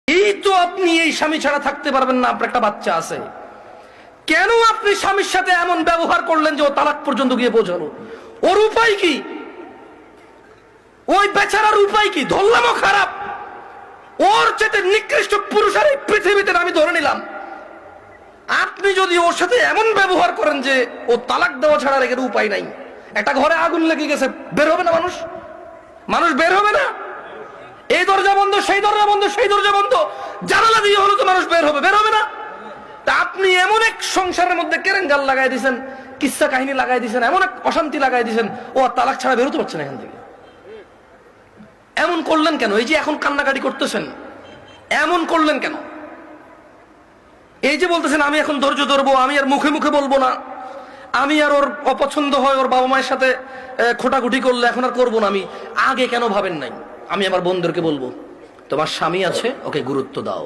এই তো আপনি এই স্বামী ছাড়া থাকতে পারবেন না, আপনার একটা বাচ্চা আছে, কেন আপনি স্বামীর সাথে এমন ব্যবহার করলেন যে ও তালাক পর্যন্ত গিয়ে পৌঁছালো? ওর উপায় কি? ওই বেচারার উপায় কি? ধরলামও খারাপ, ওর চেয়ে নিকৃষ্ট পুরুষ আর এই পৃথিবীতে আমি ধরে নিলাম। আপনি যদি ওর সাথে এমন ব্যবহার করেন যে ও তালাক দেওয়া ছাড়া রেখে উপায় নাই, একটা ঘরে আগুন লেগে গেছে, বের হবে না মানুষ? মানুষ বের হবে না? এই দরজা বন্ধ, সেই দরজা বন্ধ, সেই দরজা বন্ধ, জানালা দিয়ে হলো তো মানুষ বের হবে, বের হবে না? তা আপনি এমন এক সংসারের মধ্যে কেরেঙ্গাল লাগাই দিয়েছেন, কিচ্ছা কাহিনী লাগাই দিয়েছেন, এমন এক অশান্তি লাগাই দিয়েছেন, ও আর তালাক ছাড়া বেরোতে পারছে না এখান থেকে। এমন করলেন কেন? এই যে এখন কান্নাকাটি করতেছেন, এমন করলেন কেন? এই যে বলতেছেন আমি এখন ধৈর্য ধরবো, আমি আর মুখে মুখে বলবো না, আমি আর ওর অপছন্দ হয় ওর বাবা মায়ের সাথে খোটাখুটি করলে এখন আর করবো না, আমি আগে কেন ভাবেন নাই? আমি আমার বোনদেরকে বলবো, তোমার স্বামী আছে, ওকে গুরুত্ব দাও।